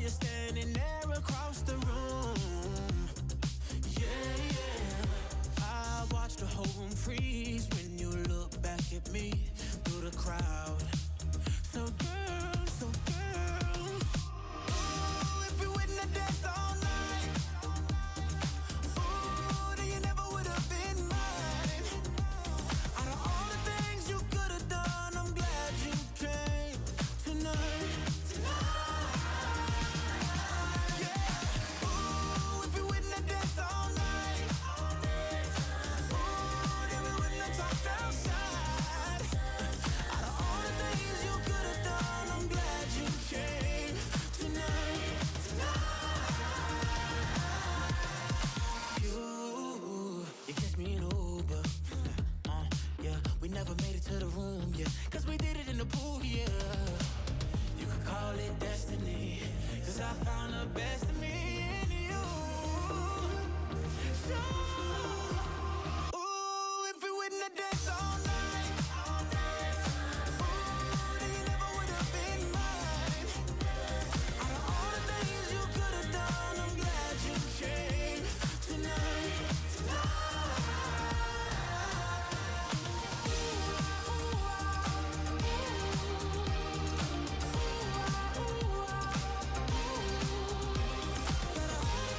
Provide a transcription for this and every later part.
you're standing there across the room. Yeah, yeah. I watch the whole room freeze when you look back at me through the crowd. So girl, ooh, if we wouldn't have danced all night, ooh, then you never would have been mine. Out of all the things you could have done, I'm glad you came tonight. Yeah. Ooh, if we wouldn't have danced all night, ooh, then we wouldn't have talked outside. Out of all the things you could have done, I'm glad you came tonight. You catch me in Uber. Yeah, we never made it to the room, yeah. Cause we did it in the pool, yeah. You could call it destiny. Cause I found the best of me in you. So, ooh, if we wouldn't have danced all night, ooh, then you never would have been mine. Out of all the things you could have done, I'm glad you came tonight.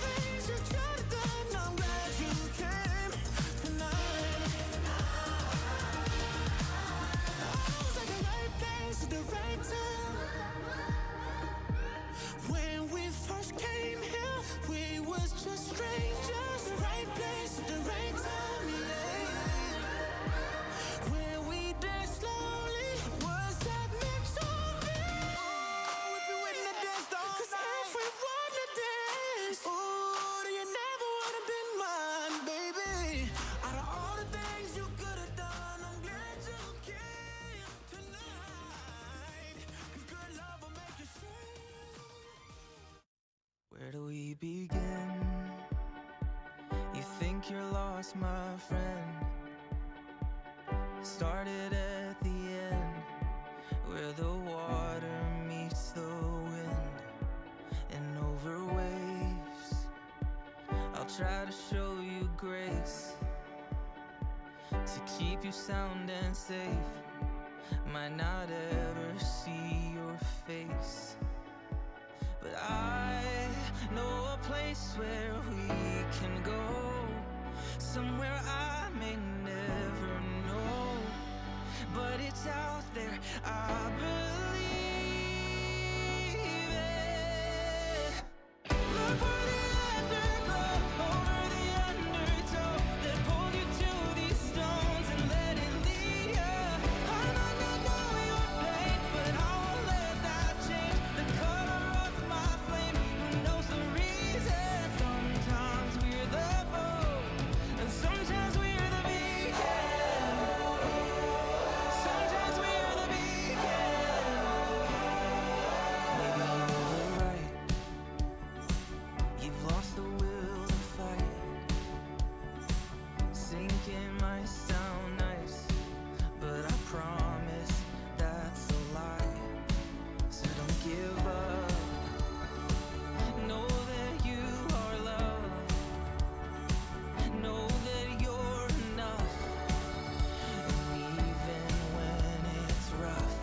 Things you could have done, I'm glad you came tonight. I was like the right place at the right time. When we first came here, we was just strangers. Right place at the right time, yeah. When we danced slowly, was that meant to be? Oh, if we wouldn't have danced all night. 'Cause if we wouldn't have danced, oh, then you never would have been mine, baby. Out of all the things you could have done, I'm glad you came tonight. 'Cause good love will make you sing. Where do we begin? You think you're lost, my friend. Started at the end, where the water meets the wind, and over waves I'll try to show you grace, to keep you sound and safe. Might not ever see your face, but I know a place where we can go, somewhere I may never know, but it's out there, I believe it. Look for the afterglow, over the undertow that pulled you to these stones and let it lead ya. I might not know your pain, but I won't let that change the color of my flame. Who knows the reason? Sometimes we're the boat, and sometimes we're the beacon. Sometimes we're the beacon. Maybe you were right. You've lost the will to fight. Sinking might sound nice, but I promise that's a lie. So don't give up. Know that you are loved. Know that you're enough. And even when it's rough,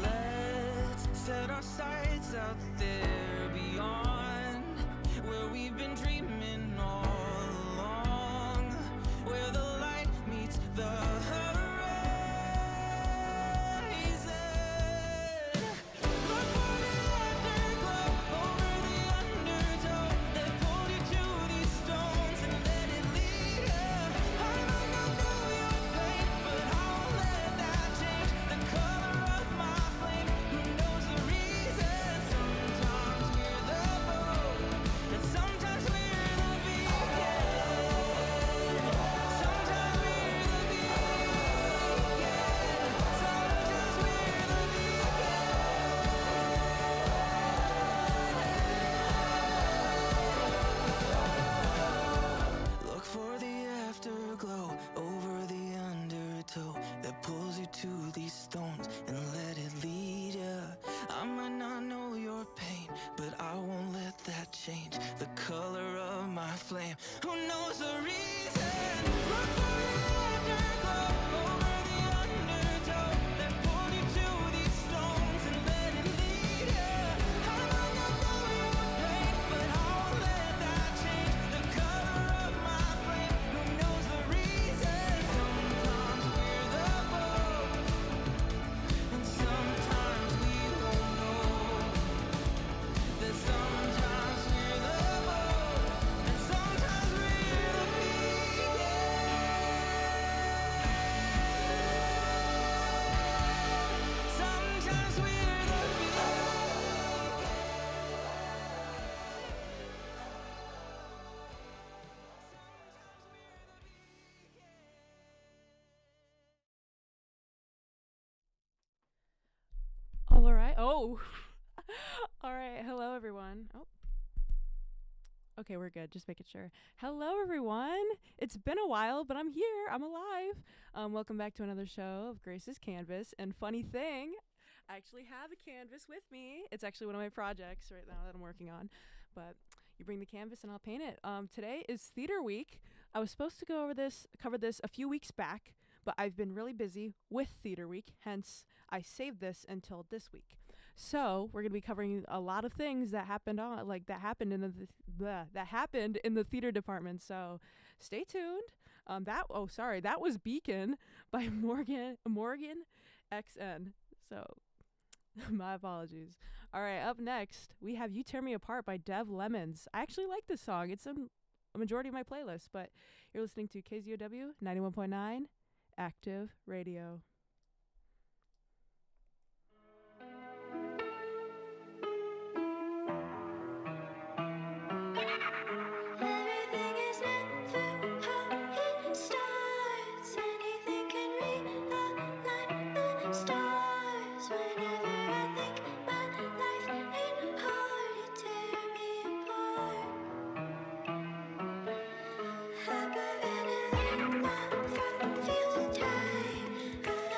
let's set our sights out there beyond where we've been dreaming all along, where the light meets the horizon. Look for the afterglow, over the undertow that pulled you to these stones and let it lead ya. I might not know your pain, but I won't let that change the color of my flame. Who knows the reason? Sometimes flame. Who knows the reason? Look for the afterglow over the undertow that pulled you to these stones and let it lead you. I might not know your pain, but I won't let that change the color of my flame. Who knows the reason? Sometimes we're the boat, and sometimes we won't know. That sometimes we're the boat, and sometimes we're the beacon. Sometimes we're the All right. Oh. All right. Hello, everyone. Oh. Okay, we're good. Just making sure. Hello, everyone. It's been a while, but I'm here. I'm alive. Welcome back to another show of Grace's Canvas. And funny thing, I actually have a canvas with me. It's actually one of my projects right now that I'm working on. But you bring the canvas and I'll paint it. Today is Theater Week. I was supposed to cover this a few weeks back, but I've been really busy with Theater Week. Hence, I saved this until this week. So we're gonna be covering a lot of things that happened that happened in the theater department. So stay tuned. That was Beacon by Morgan XN. So my apologies. All right, up next we have "You Tear Me Apart" by Dev Lemons. I actually like this song. It's a majority of my playlist. But you're listening to KZOW 91.9 Active Radio. Everything is never how it starts. Anything can realign the stars. Whenever I think my life ain't hard, you tear me apart. Hyperventilating, my throat feels tight.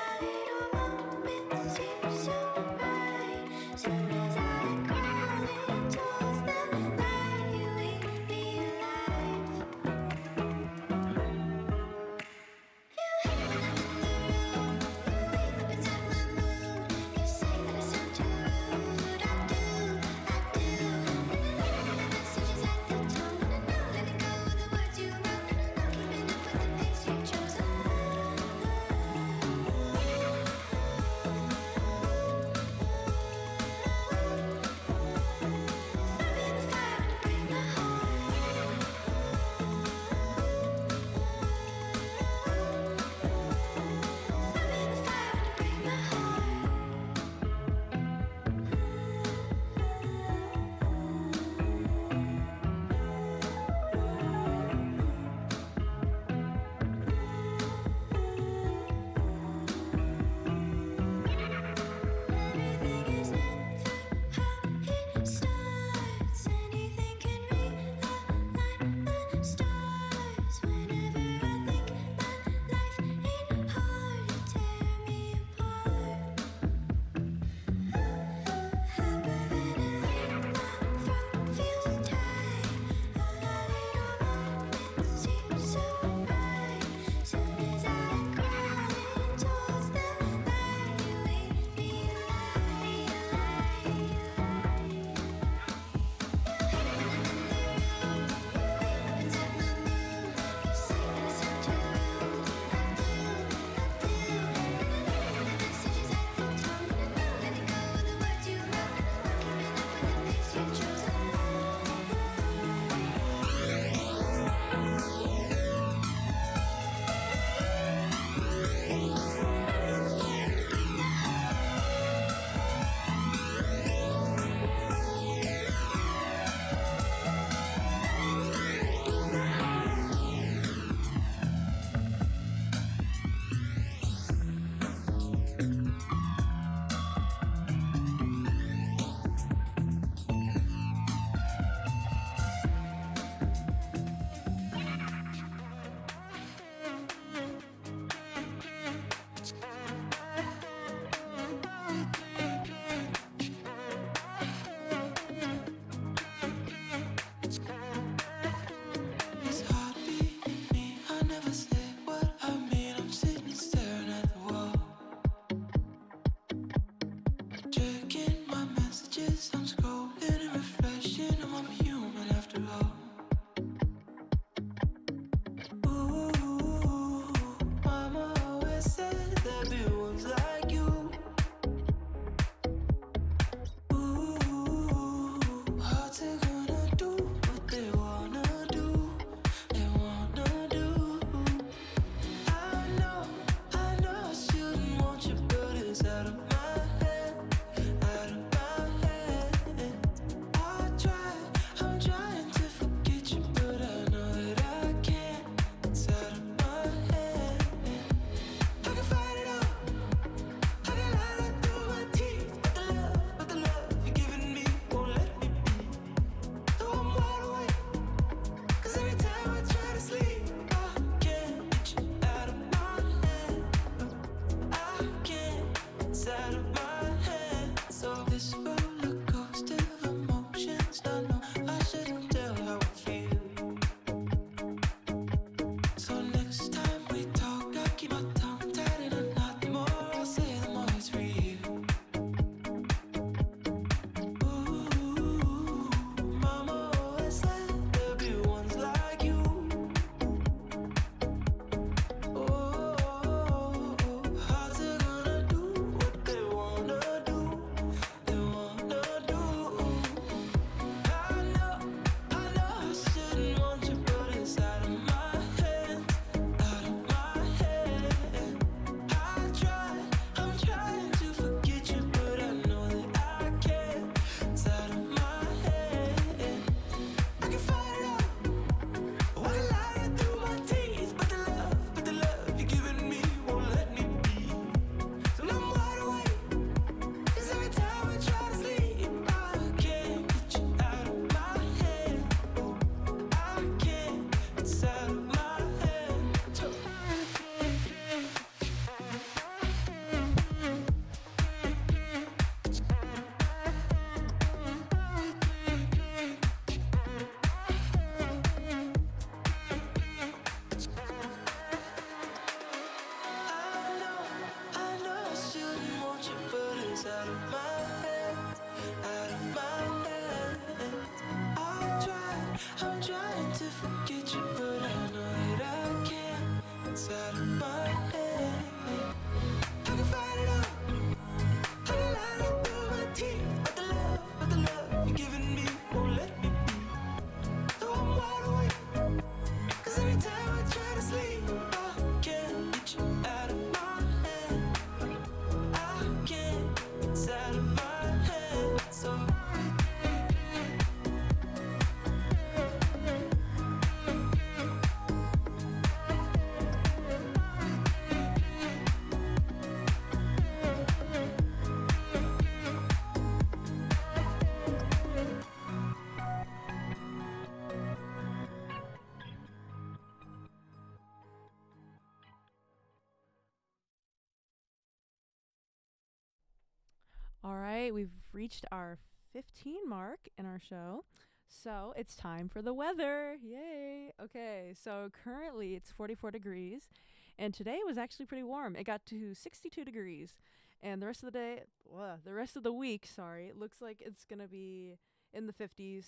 right, we've reached our 15 mark in our show. So it's time for the weather. Yay. Okay, so currently it's 44 degrees. And today was actually pretty warm. It got to 62 degrees. And the rest of the week, it looks like it's going to be in the 50s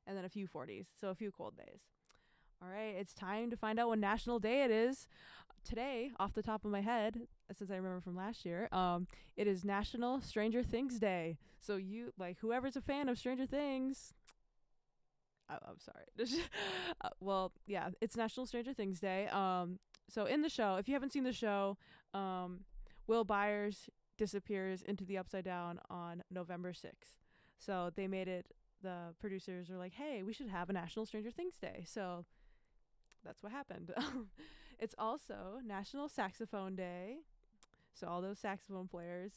and then a few 40s. So a few cold days. All right, it's time to find out what national day it is. Today, off the top of my head, since I remember from last year, it is National Stranger Things Day. So whoever's a fan of Stranger Things, I'm sorry. Well, yeah, it's National Stranger Things Day. So in the show, if you haven't seen the show, Will Byers disappears into the Upside Down on November 6th. So they made it, the producers were like, hey, we should have a National Stranger Things Day. So that's what happened. It's also National Saxophone Day. So all those saxophone players.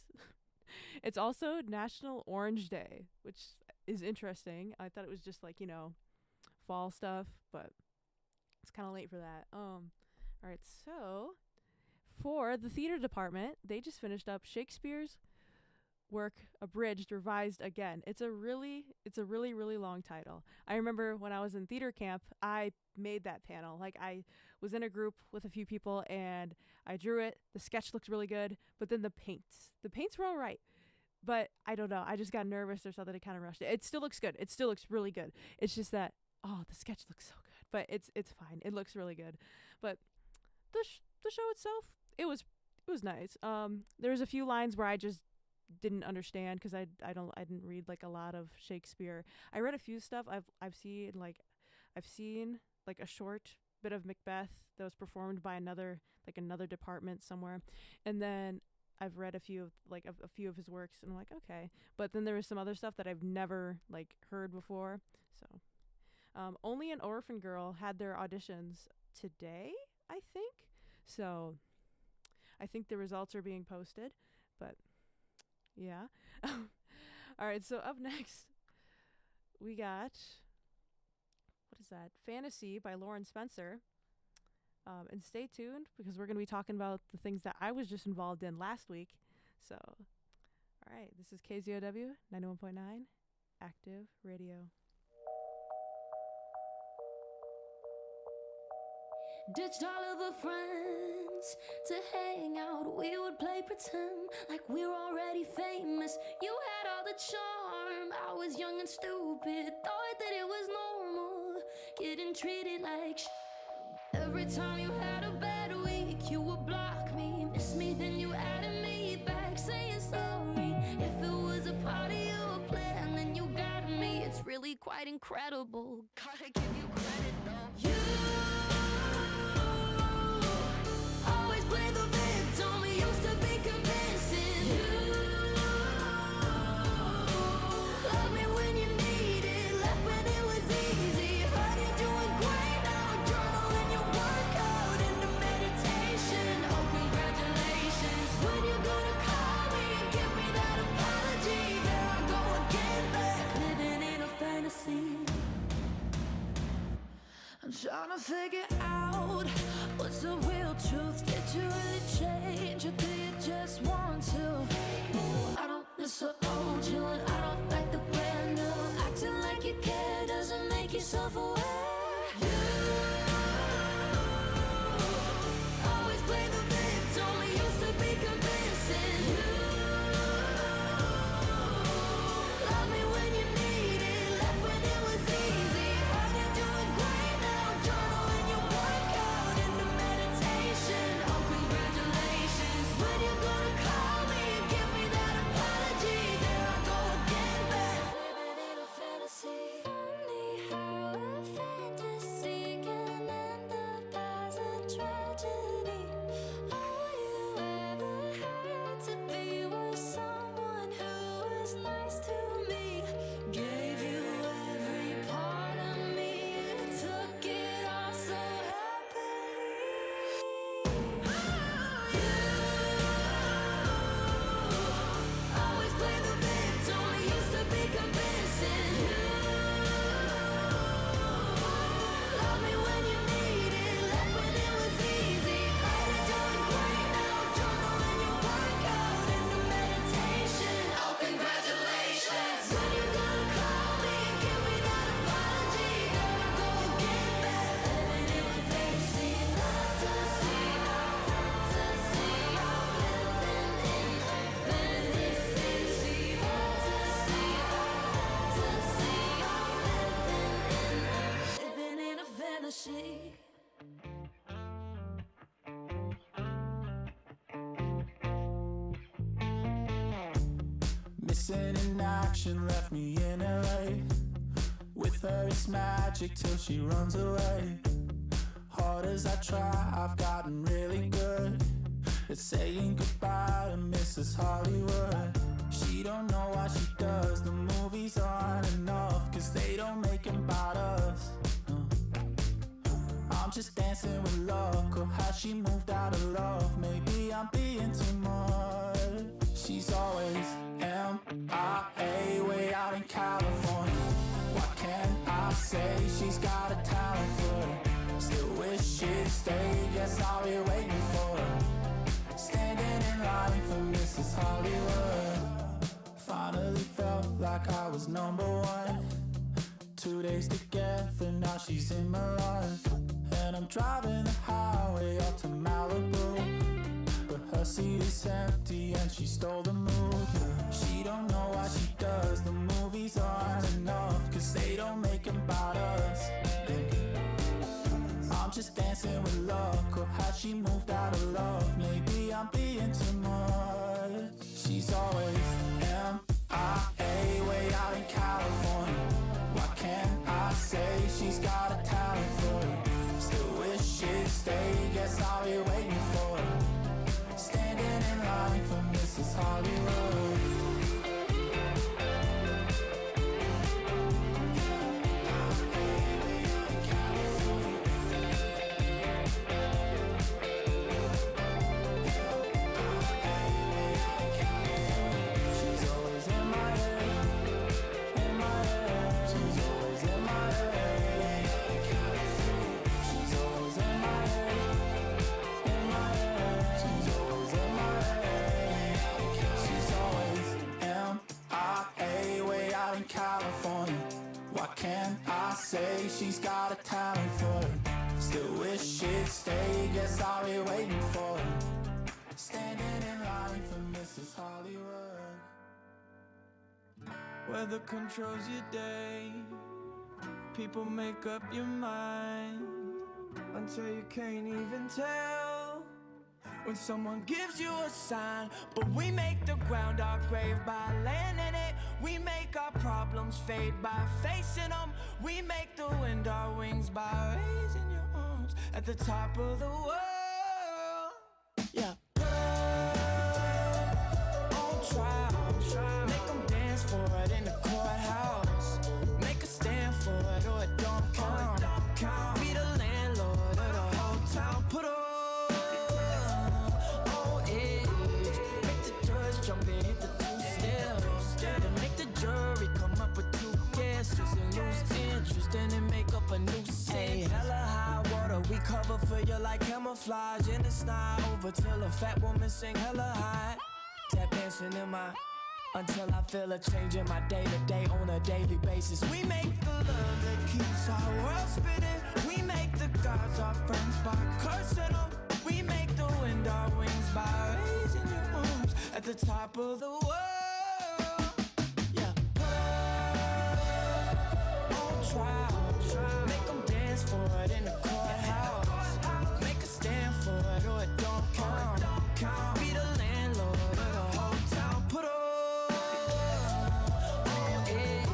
It's also National Orange Day, which is interesting. I thought it was just like, fall stuff, but it's kind of late for that. All right, so for the theater department, they just finished up Shakespeare's work Abridged, Revised Again. It's a really long title. I remember when I was in theater camp, I made that panel. Like, I was in a group with a few people and I drew it. The sketch looked really good, but then the paints were all right. But I don't know, I just got nervous or something. I kind of rushed it. It still looks good. It still looks really good. It's just that, the sketch looks so good, but it's fine. It looks really good. But the show itself, it was nice. There was a few lines where I just didn't understand because I didn't read like a lot of Shakespeare. I read a few stuff. I've seen like a short bit of Macbeth that was performed by another department somewhere, and then I've read a few of his works, and I'm like, okay. But then there was some other stuff that I've never heard before. So Only an Orphan Girl had their auditions today, I think. So I think the results are being posted, but yeah. All right, so up next we got, what is that? Fantasy by Lauren Spencer. And stay tuned because we're going to be talking about the things that I was just involved in last week. So, all right, this is KZOW 91.9 Active Radio. Ditched all of the friends to hang out. We would play pretend like we're already famous. You had all the charm. I was young and stupid. Thought that it was normal getting treated like every time you had a bad week, you would block me. Miss me, then you added me back, saying sorry. If it was a part of your plan, then you got me. It's really quite incredible. Gotta give you credit though. You always play the victim, used to be convincing. You love me when you needed, left when it was easy. Heard you doing great now, journaling your workout into meditation. Oh, congratulations. When you gonna call me and give me that apology? There I go again, back living in a fantasy. I'm trying to figure out what's the real truth. Did you really change or do you just want to? I don't miss the old you and I don't like the brand new. Acting like you care doesn't make yourself aware. You always play the victim, used to be convincing. You love me when you needed, left when it was easy. Heard you doing great now, journaling your workout into meditation. Oh, congratulations. When you gonna call me and give me that apology? There I go again, back living in a fantasy. Funny how a Missing in action left me in LA. With her it's magic till she runs away. Hard as I try, I've gotten really good at saying goodbye to Mrs. Hollywood. She don't know what she does, the movies aren't enough, cause they don't make them about us. I'm just dancing with luck, or how she moved out of love. Maybe I'm being too much. She's always MIA, way out in California. What can I say? She's got a talent for it. Still wish she'd stay, guess I'll be waiting for her. Standing in line for Mrs. Hollywood. Finally felt like I was number one. 2 days together, now she's in my life. And I'm driving the highway up to Malibu, but her seat is empty and she stole the mood. She don't know what she does, the movies aren't enough, cause they don't make them about us. I'm just dancing with luck, or how she moved out of love. Maybe I'm being too much. She's always MIA, way out in California. What can I say? She's got a talent for it. Still wish she'd stay, guess I'll be waiting for her. Standing in line for Mrs. Hollywood. She's always in my head, in my head. She's always in my head. She's always in my head, in my head. She's always in my head. She's always MIA, way out in California. What can I say? She's got a talent for it. Still wish she'd stay, guess I'll be waiting for her. Standing in line for Mrs. Hollywood. Weather controls your day. People make up your mind until you can't even tell when someone gives you a sign. But we make the ground our grave by laying in it. We make our problems fade by facing them. We make the wind our wings by raising your arms at the top of the world. Yeah. On trial, make them dance for it in the courthouse. Make a stand for it or it don't count. Be the landlord of the whole town. Put on edge. Make the judge jump and hit the two steps. Then make the jury come up with two guesses and lose interest. And then make up a new say. Hella high water, we cover for you like camouflage. And it's not over till a fat woman sing hella high. Tap dancing in my until I feel a change in my day-to-day on a daily basis. We make the love that keeps our world spinning. We make the gods our friends by cursing them. We make the wind our wings by raising your arms at the top of the world. Yeah. On trial, make them dance for it in the courthouse. Make a stand for it or it don't count. Be the landlord of the whole town. Put on edge.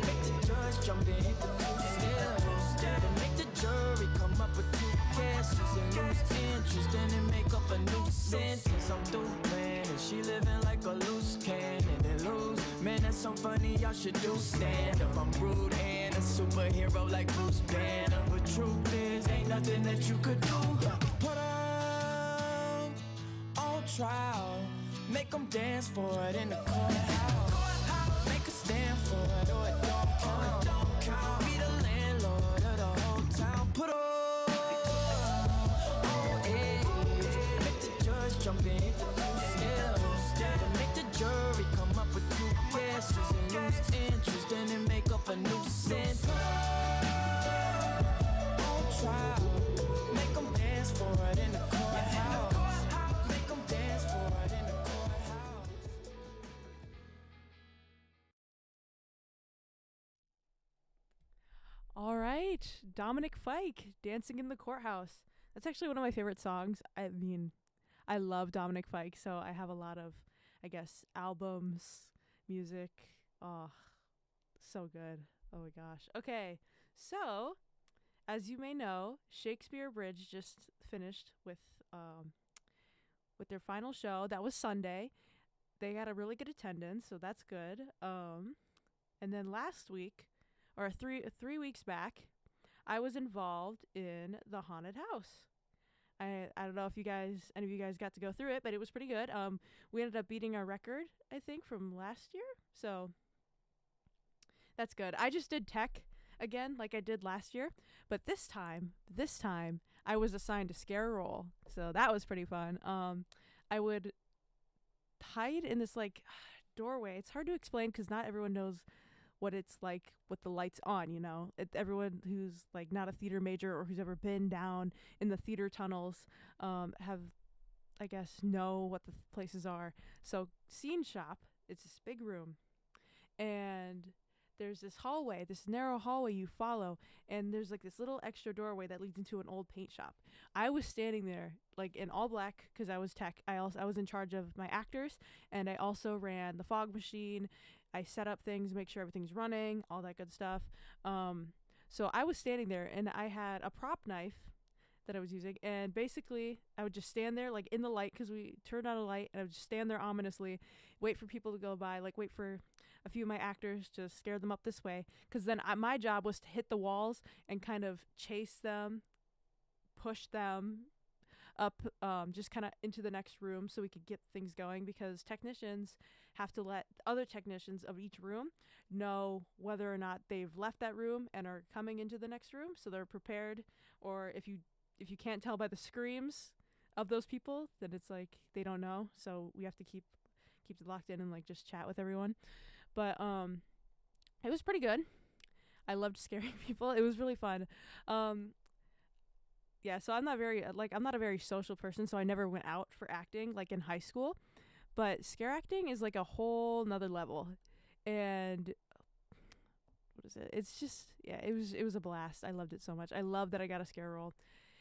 Make the judge jump and hit the two steps. Then make the jury come up with two guesses and lose interest. Then they make up a new sentence. I'm through playing and she living like a loose cannon and lose. Man, that's so funny, y'all should do stand up. I'm rude and a superhero like Bruce Banner. But truth is, ain't nothing that you could do. Put on trial, make them dance for it in the courthouse. Make a stand for it or it don't count. Be the landlord of the whole town. Put on edge. Make the judge jump and hit the two steps. Then make the jury come up with two guesses and lose interest. Then they make up a new sentence. On trial, make them dance for it in the courthouse. Make them dance for it in the courthouse. All right, Dominic Fike, Dancing in the Courthouse. That's actually one of my favorite songs. I mean, I love Dominic Fike, so I have a lot of, I guess, albums music. Oh, so good. Oh my gosh. Okay, so as you may know, Shakespeare Bridge just finished with their final show. That was Sunday. They had a really good attendance, so that's good. And then last week, or three weeks back, I was involved in the haunted house. I don't know if any of you guys got to go through it, but it was pretty good. We ended up beating our record, I think, from last year. So that's good. I just did tech again like I did last year, but this time I was assigned a scare role. So that was pretty fun. I would hide in this like doorway. It's hard to explain cuz not everyone knows what it's like with the lights on, you know. Everyone who's like not a theater major or who's ever been down in the theater tunnels have, I guess, know what the places are. So Scene Shop, it's this big room, and there's this hallway, this narrow hallway you follow, and there's like this little extra doorway that leads into an old paint shop. I was standing there like in all black because I was tech. I was in charge of my actors, and I also ran the fog machine. I set up things, make sure everything's running, all that good stuff. So I was standing there, and I had a prop knife that I was using, and basically I would just stand there like in the light because we turned on a light, and I would just stand there ominously, wait for people to go by, like wait for a few of my actors to scare them up this way, because then my job was to hit the walls and kind of chase them, push them up, just kind of into the next room so we could get things going, because technicians have to let other technicians of each room know whether or not they've left that room and are coming into the next room, so they're prepared. Or if you can't tell by the screams of those people, then it's like they don't know, so we have to keep it locked in and like just chat with everyone. But it was pretty good. I loved scaring people. It was really fun. Yeah, so I'm not a very social person, so I never went out for acting like in high school. But scare acting is like a whole nother level. And what is it? It's just, yeah, it was a blast. I loved it so much. I love that I got a scare role.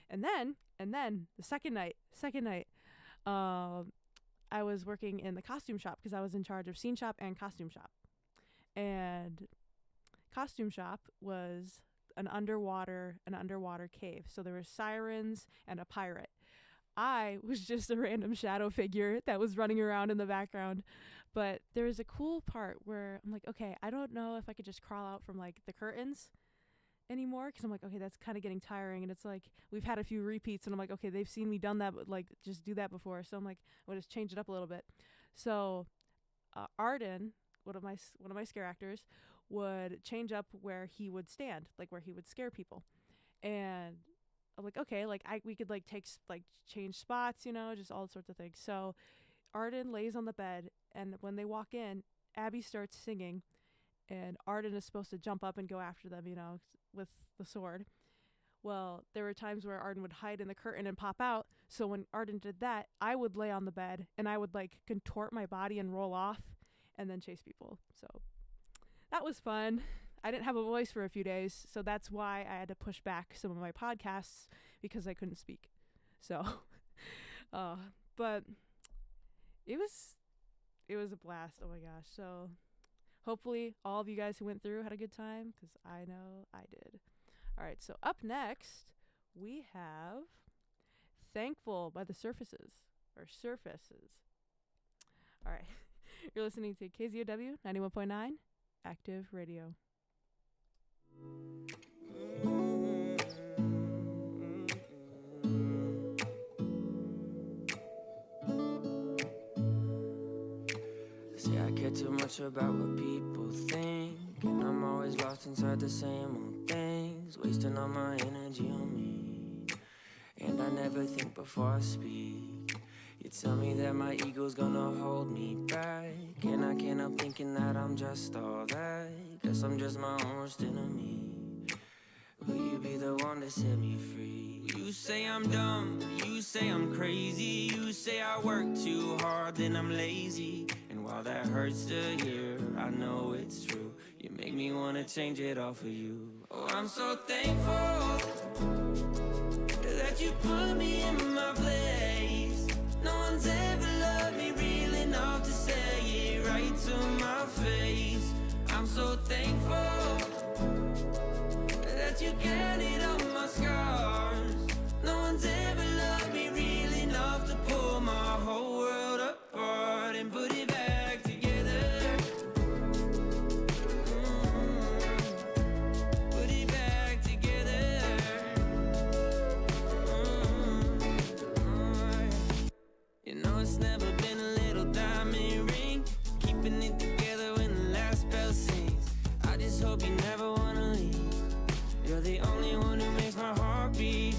And then the second night, I was working in the costume shop because I was in charge of Scene Shop and Costume Shop. And Costume Shop was an underwater cave. So there were sirens and a pirate. I was just a random shadow figure that was running around in the background. But there was a cool part where I'm like, okay, I don't know if I could just crawl out from like the curtains anymore, because I'm like, okay, that's kind of getting tiring. And it's like we've had a few repeats, and I'm like, okay, they've seen me done that, but like just do that before. So I'm like, I'll just change it up a little bit. So Arden, one of my scare actors, would change up where he would stand, like where he would scare people. And I'm like, okay, like we could like change spots, you know, just all sorts of things. So Arden lays on the bed, and when they walk in, Abby starts singing, and Arden is supposed to jump up and go after them, you know, with the sword. Well, there were times where Arden would hide in the curtain and pop out. So when Arden did that, I would lay on the bed, and I would like contort my body and roll off and then chase people. So that was fun. I didn't have a voice for a few days, so that's why I had to push back some of my podcasts, because I couldn't speak. So, but it was a blast. Oh my gosh. So hopefully all of you guys who went through had a good time, because I know I did. All right, so up next we have Thankful by the Surfaces. All right. You're listening to KZOW 91.9 Active Radio. See, I care too much about what people think, and I'm always lost inside the same old things, wasting all my energy on me. And I never think before I speak. You tell me that my ego's gonna hold me back, and I can't help thinking that I'm just all that. Guess I'm just my own worst enemy. Will you be the one to set me free? You say I'm dumb, you say I'm crazy, you say I work too hard, then I'm lazy. And while that hurts to hear, I know it's true. You make me wanna change it all for you. Oh, I'm so thankful that you put me in my place. No one's ever loved me real enough to say it right to my face. so thankful that you counted on my scars. No one's ever loved me real enough to pull my whole world apart and put it back together. Put it back together. You know it's never been a little diamond ring, keeping it together when the last bell sings. I just hope you never wanna leave. You're the only one who makes my heart beat.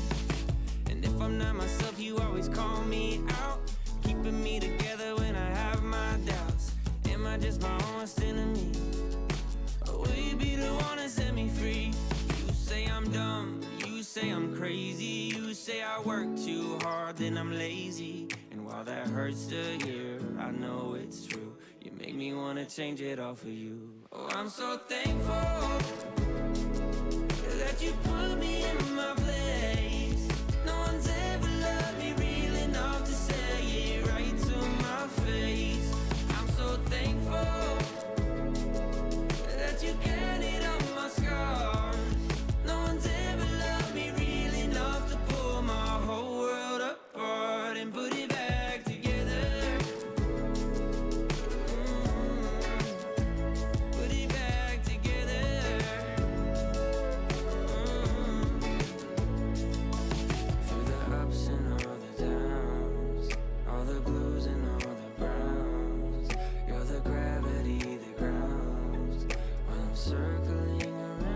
And if I'm not myself, you always call me out, keeping me together when I have my doubts. Am I just my honest enemy? Or will you be the one to set me free? You say I'm dumb, you say I'm crazy, you say I work too hard, then I'm lazy. And while that hurts to hear, I know it's true. You make me wanna change it all for you. Oh, I'm so thankful that you put me in my place. No one's ever loved me real enough to say it right to my face. I'm so thankful that you counted on my scars. No one's ever loved me real enough to pull my whole world apart and put it back together. Put it back together. Through the ups and all the downs, all the blues and all the browns, you're the gravity that grounds while I'm circling around.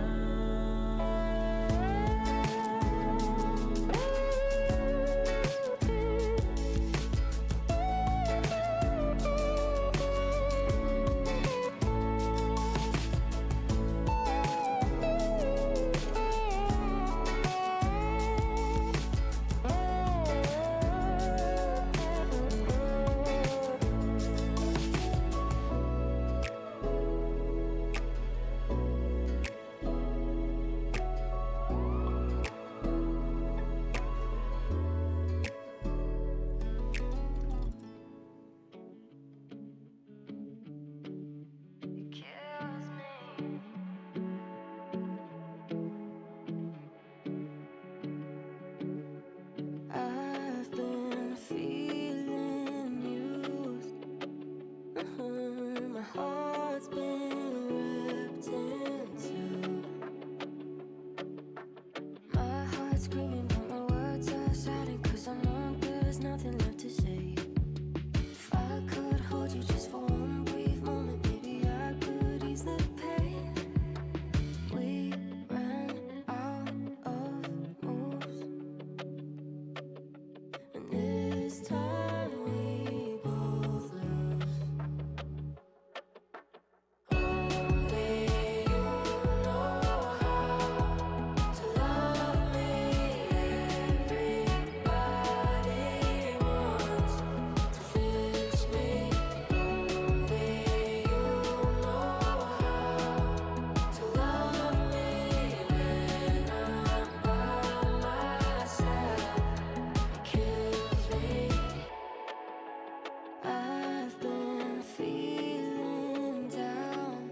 I've been feeling used. My heart's been ripped in two. My heart's screaming, but my words are silent, 'cause I know there's nothing left to say. If I could hold you just for one brief moment, maybe I could ease the pain. We ran out of moves, and this time we both lose. Only you know how to love me. Everybody wants to fix me. Only you know how to love me when I'm by myself. It kills me. I've been feeling down.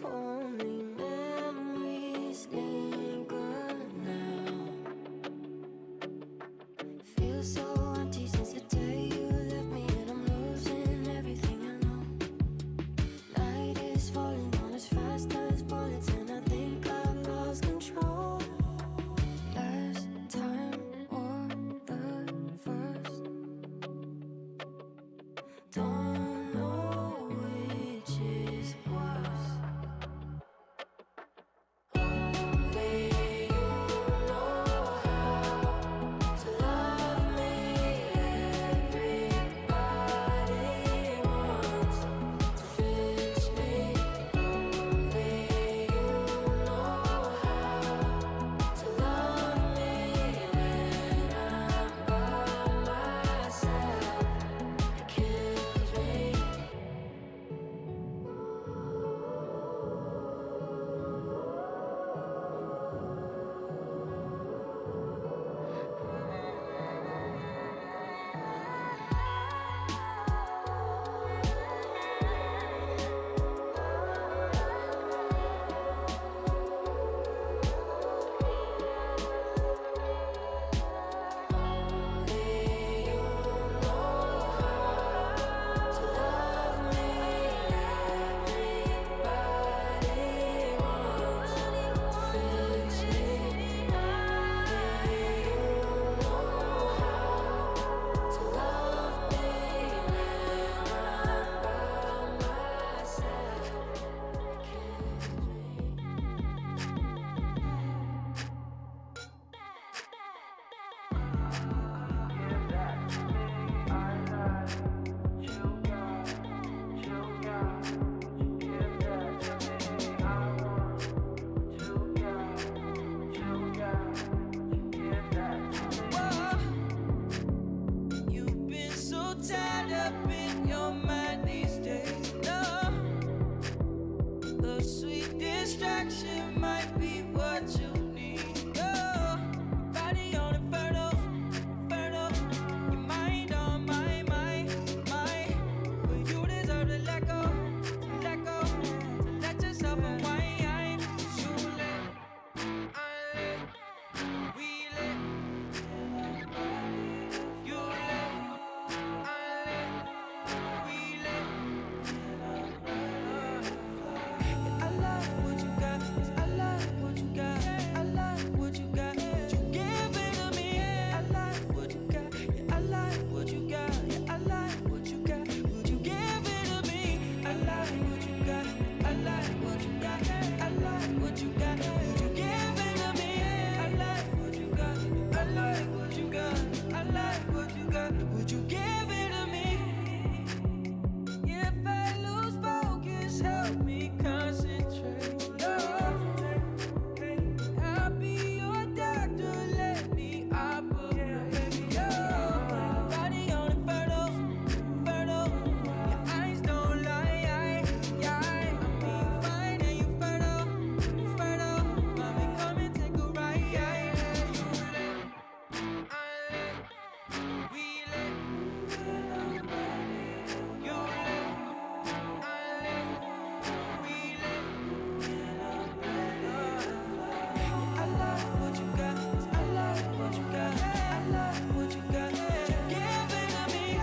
Only memories linger now. Feels so empty since the day you left me, and I'm losing everything I know. Night is falling on as fast as bullets, and I think I've lost control. Last time or the first, don't know which is worse. Only you know how to love me. Everybody wants to fix me. Only you know how to love me when I'm by myself. It kills me. distraction might be what you need. Oh, body on inferno, inferno. Your mind on my mind. But you deserve to let go, let go. To let yourself unwind. You let, I let, we let. You let, I let, we let. I like what you got, I like what you got, I like what you got. You give it to me. I like what you got, yeah, I like what you got, yeah, I like what you got. Would you give it to me? I like what you got, I like what you got, I like what you got. Would you give it to me? I like what you got, I like what you got, I like what you got. Would you give it to me? If I lose focus, help me concentrate. I'll be your doctor, let me operate. Body on inferno, inferno. Your eyes don't lie. I mean, fine and you fertile, inferno. Mommy, come and take a ride. You let, I let, we let. You let, I let, we let. I like what you got, I like what you got, I like what you got. You give it to me. I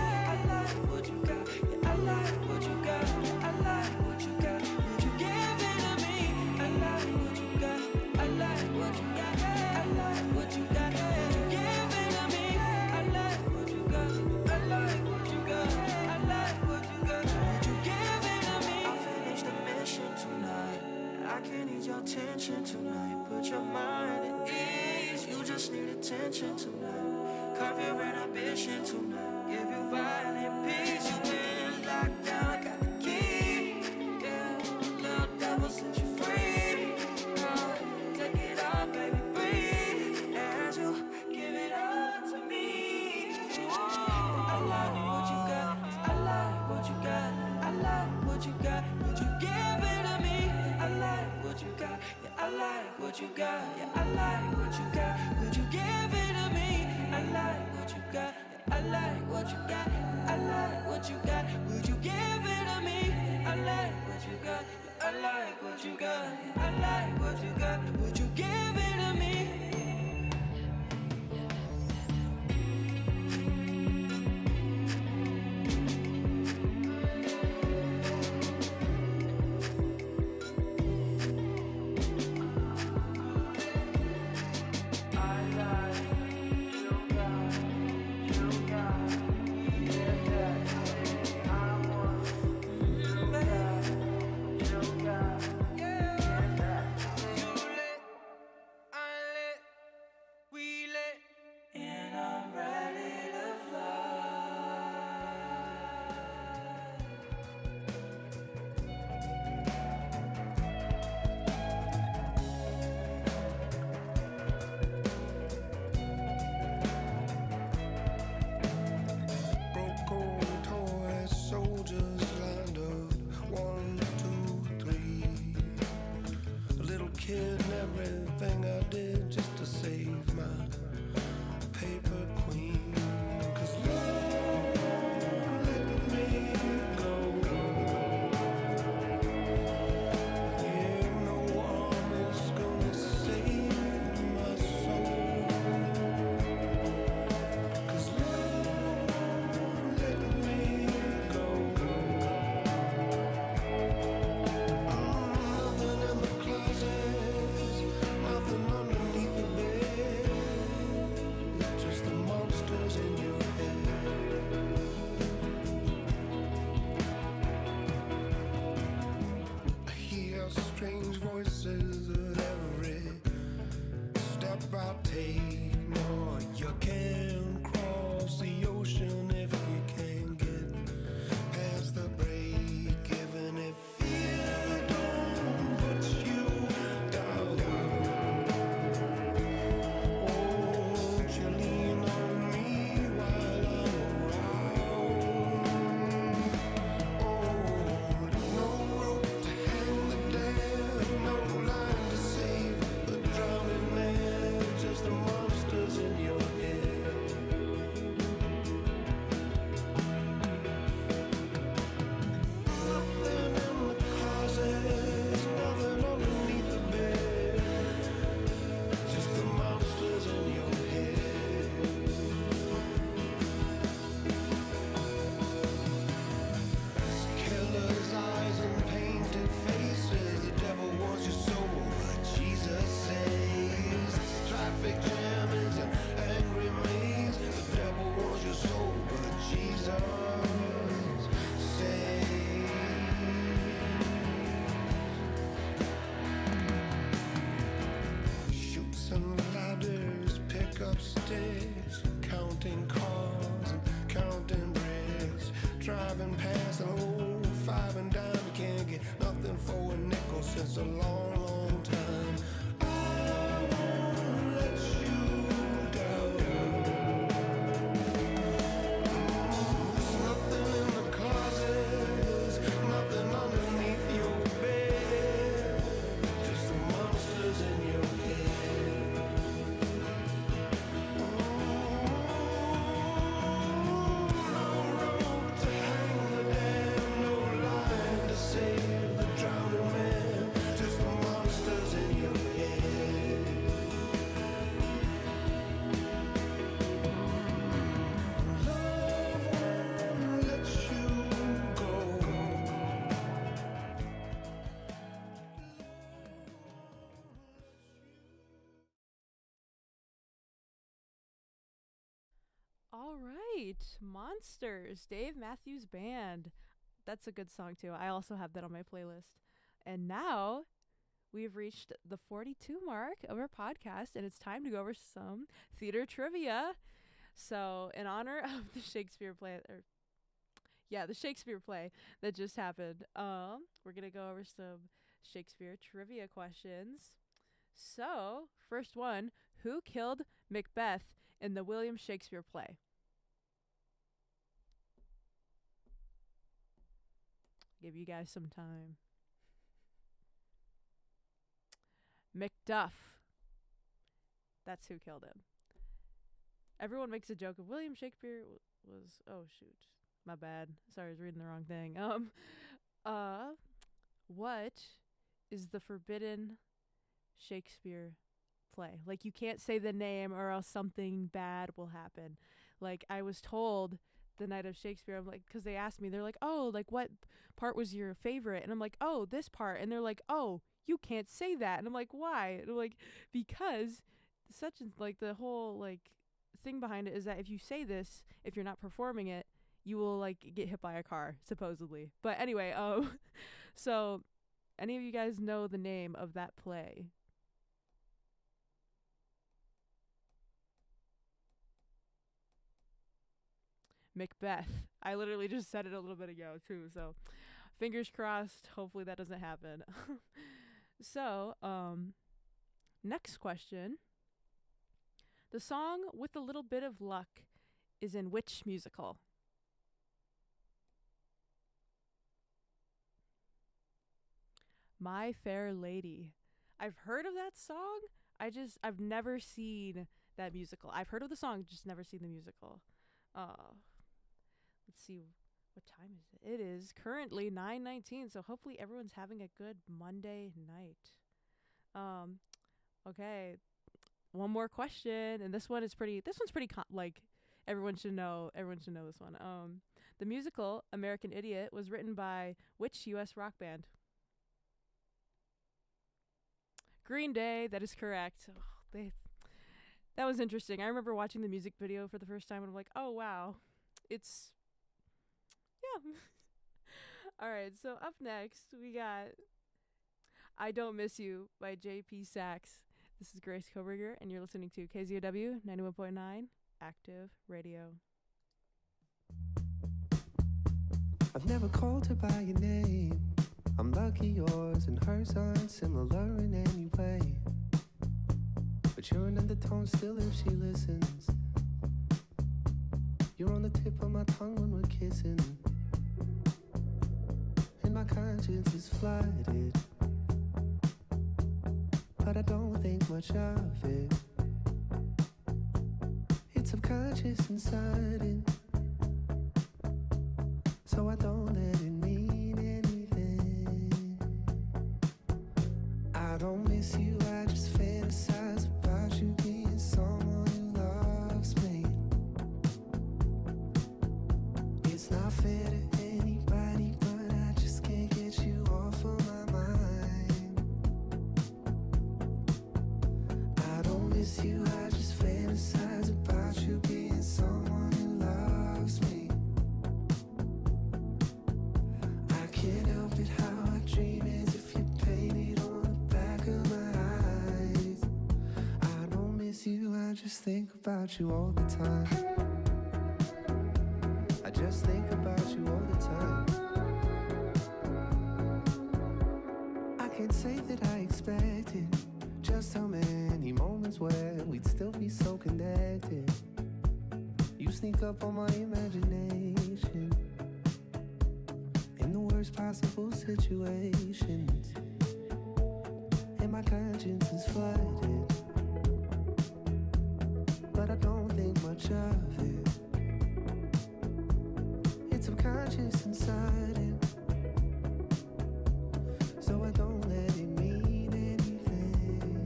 like what you got, yeah, I like what you got, I like what you got. Would you give it to me? I like what you got, I like what you got, I like what you got. Would you give it to me? I like what you got, I like what you got, I like what you got. Would you give it to me? I'll finish the mission tonight. I can ease your tension tonight. Put your mind at ease. You just need attention tonight. Curb your inhibition tonight. Give you violent peace. You've been locked down. I got the key. Yeah, little devil set you free. Now, take it all, baby, breathe. As you give it all to me. I like what you got. I like what you got. I like what you got. Would you give it to me? I like what you got. Yeah, I like what you got. Yeah, I like what you got. Would you give it to me? I like what you got. Yeah, I like what you got. I like what you got. Would you give it to me? I like what you got. Yeah, I like what you got. Yeah, I like what you got. Would you give it to me? Broke old toy soldiers lined up 1, 2, 3. A little kid and everything I did just to save my paper queen. 'Cause love won't let me go. Yeah, no arm is gonna save my soul. 'Cause love won't let me go. Nothing in the closet, nothing underneath the bed. It's just the monster politics, counting cars and counting bricks, driving past an old 5 and dime. You can't get nothing for a nickel since a long, long time. I won't let you down. There's nothing in the closet, there's nothing underneath your bed, just the monsters in your head. No rope to hang the dam, no line to save the drowning man, just the monsters in your head. Love won't let you go. All right, Monsters, Dave Matthews Band. That's a good song too. I also have that on my playlist. And now we've reached the 42 mark of our podcast, and it's time to go over some theater trivia. So, in honor of the Shakespeare play, the Shakespeare play that just happened, we're gonna go over some Shakespeare trivia questions. So, first one: who killed Macbeth in the William Shakespeare play? Give you guys some time. Macduff. That's who killed him. Everyone makes a joke of William Shakespeare was. Oh shoot, my bad. Sorry, I was reading the wrong thing. What is the forbidden Shakespeare play? Like, you can't say the name or else something bad will happen. Like, I was told the night of Shakespeare, I'm like, because they asked me, they're like, oh, like, what part was your favorite? And I'm like, oh, this part. And they're like, oh, you can't say that. And I'm like, why? And I'm like, because such and like the whole like thing behind it is that if you say this, if you're not performing it, you will like get hit by a car, supposedly. But anyway, so any of you guys know the name of that play? Macbeth. I literally just said it a little bit ago too, so fingers crossed, hopefully that doesn't happen. So, next question. The song With a Little Bit of Luck is in which musical? My Fair Lady. I've heard of that song. I've never seen that musical. I've heard of the song, just never seen the musical. Let's see, what time is it? It is currently 9:19, so hopefully everyone's having a good Monday night. Okay, one more question, and this one's pretty like everyone should know this one. The musical American Idiot was written by which US rock band? Green Day. That is correct. Oh, that was interesting. I remember watching the music video for the first time and I'm like, oh wow, it's yeah. All right, so up next we got I Don't Miss You by J.P. Sachs. This is Grace Koberger, and you're listening to KZOW 91.9 Active Radio. I've never called her by your name. I'm lucky yours and hers aren't similar in any way. But you're an undertone still if she listens. You're on the tip of my tongue when we're kissing. And my conscience is flooded, but I don't think much of it. It's subconscious and sudden, so I don't let it mean anything. I don't miss you, I just fantasize about you being someone who loves me. It's not fair to anybody, but I just can't get you off of my mind. I don't miss you, I just fantasize about you being someone who loves me. I can't help it how I dream as if you painted on the back of my eyes. I don't miss you, I just just think about you all the time. I just think about you all the time. I can't say that I expected just how many moments where we'd still be so connected. You sneak up on my imagination in the worst possible situations, and my conscience is flooded, but I don't think much of it. It's subconscious and sudden, so I don't let it mean anything.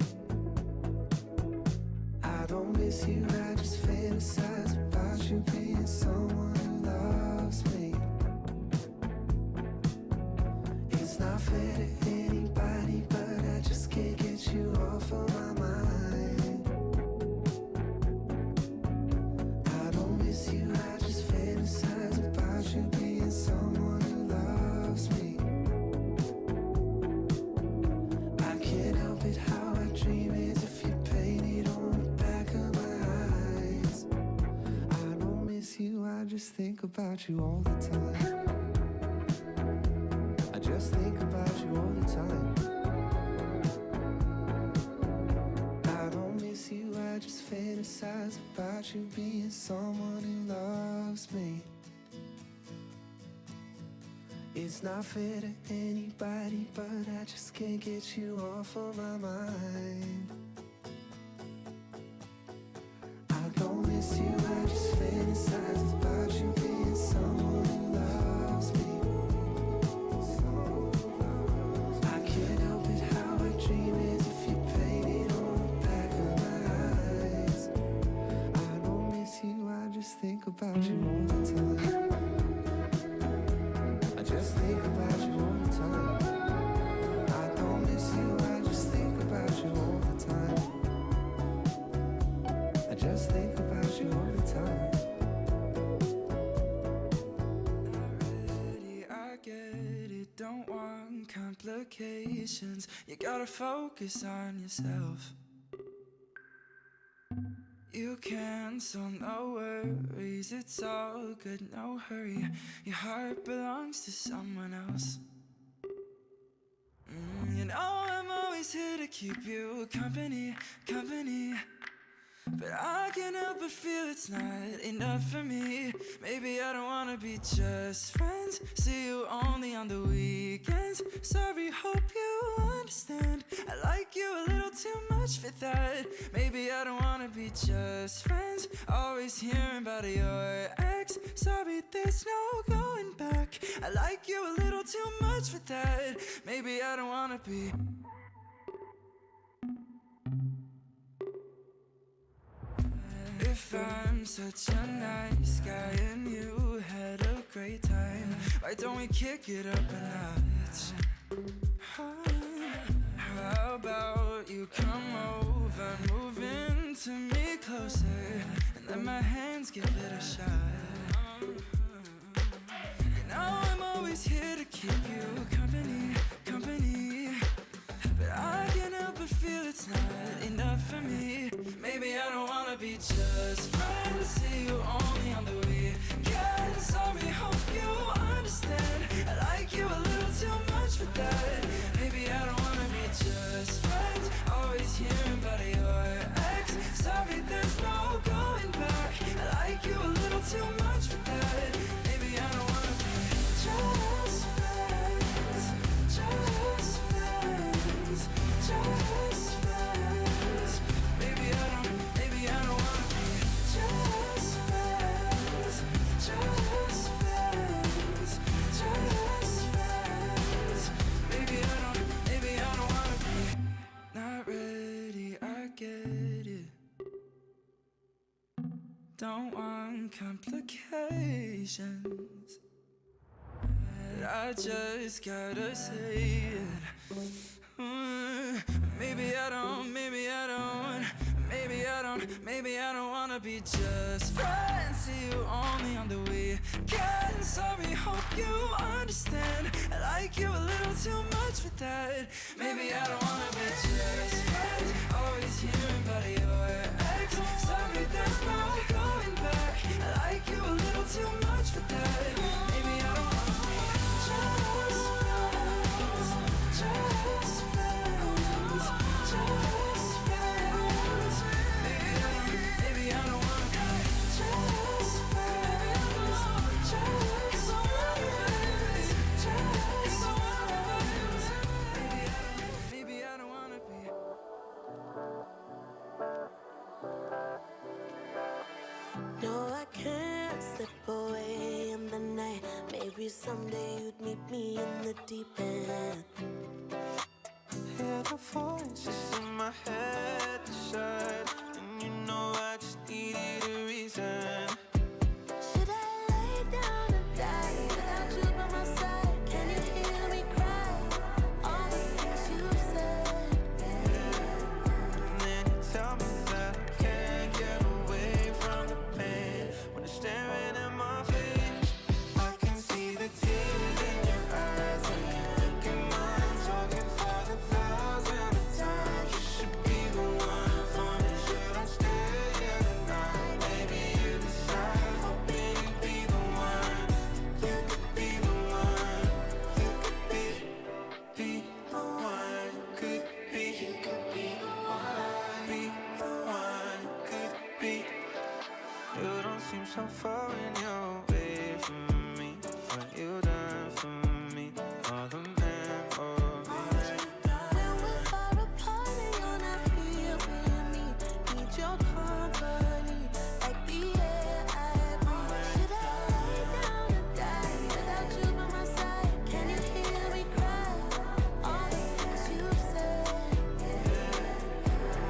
I don't miss you, I just fantasize about you being someone who loves me. It's not fair to anybody, but I just can't get you off of my mind. I don't miss you, I just fantasize about you being someone who loves me. I can't help it, how I dream is if you painted on the back of my eyes. I don't miss you, I just think about you all the time. I just think about you all the time. I don't miss you, I just fantasize about you being someone who loves me. It's not fair to anybody, but I just can't get you off of my mind. I don't miss you, I just fantasize about you being someone who loves me. I can't help it, how I dream is if you painted on the back of my eyes. I don't miss you, I just think about you all the time. I just think about you all the time. I don't miss you, I just think about you all the time. I just think about you all the time. Already, I get it, don't want complications. You gotta focus on yourself. You can, so no worries, it's all good, no hurry. Your heart belongs to someone else. You know I'm always here to keep you company, company. But I can't help but feel it's not enough for me. Maybe I don't wanna be just friends, see you only on the weekends. Sorry, hope you understand, I like you a little too much for that. Maybe I don't wanna be just friends, always hearing about your ex. Sorry, there's no going back, I like you a little too much for that. Maybe I don't wanna be. If I'm such a nice guy and you had a great time, why don't we kick it up a notch? How about you come over, move into me closer, and let my hands give it a shot. You know I'm always here to keep you company, company. But I can't help but feel it's not enough for me. Maybe I don't wanna be just friends, see you only on the weekends. Sorry, hope you understand, I like you a little too much for that. Maybe I don't wanna be just friends, always hearing about your ex. Sorry, there's no going back, I like you a little too much for that. Maybe I don't wanna be just friends, just friends, just friends. Maybe I don't wanna be just friends, just friends, just friends. Maybe I don't wanna be. Not ready, I get it. Don't want complications, but I just gotta say it. Maybe I don't, maybe I don't, maybe I don't, maybe I don't wanna be just friends, see you only on the weekend. Sorry, hope you understand, I like you a little too much for that. Maybe I don't wanna be just friends, always hearing about your ex. Sorry, you someday you'd meet me in the deep end. Hear the voices in my head decide, and you know I just needed a reason. Should I lay down and die without you by my side? Can you hear me cry? All the things you've said. And then you tell me that I can't get away from the pain when you're staring at my face. I can see the tears in your eyes when you look in mine, talking for the thousandth time. You should be the one for me. Should I stay here tonight? Maybe you decide. Hoping you'd be the one. You could be the one. You could be the one. Could be. You could be the one. Be the one. Could be. You don't seem so far when you're away from me. What you done for me? All the memories. When we're far apart and you're not here with me, need your company like the air I breathe. Should I lay down and die without you by my side? Can you hear me cry? All the things you've said.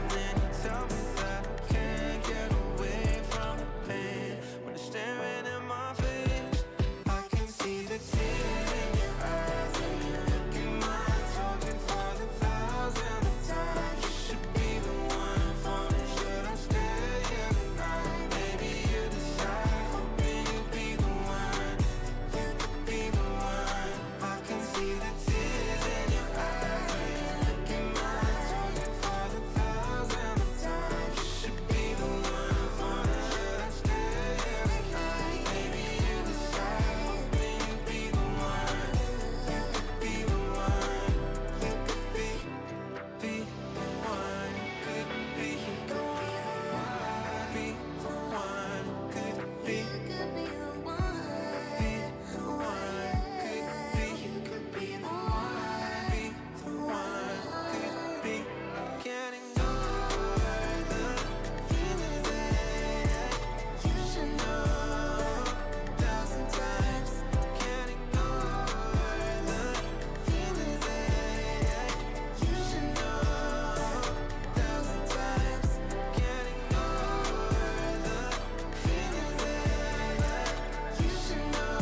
Then you tell me that I can't get away from the pain when you're staring at my face. I can see the tears in your eyes when you look in mine, talking for the thousandth time. You should be the one for me. Should I stay here tonight? Maybe you decide. Hoping you'd be the one. You could be the one. I can see the tears in your eyes when you look in mine, talking for the thousandth time. You should be the one for me. Should I stay here tonight? Maybe you decide. Hoping you'd be the one. You could be the one. You could be the one. Could be the one. Be the one. Could be You could be the one. be the one. Could be. You could be the one. Be the one. Could be. Can't ignore the feelings that you should know 1,000 times. Can't ignore the feelings that you should know 1,000 times. Can't ignore the feelings that you should know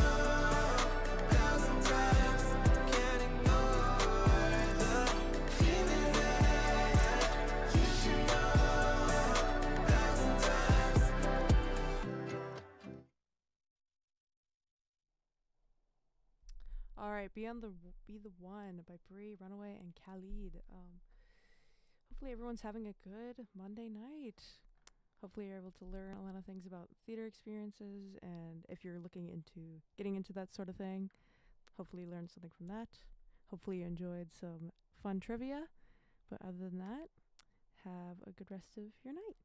1,000 times. Can't ignore the feelings that you should know 1,000 times. All right, Be the One by Brie, Runaway, and Khalid. Hopefully everyone's having a good Monday night. Hopefully you're able to learn a lot of things about theater experiences, and if you're looking into getting into that sort of thing, hopefully you learned something from that. Hopefully you enjoyed some fun trivia. But other than that, have a good rest of your night.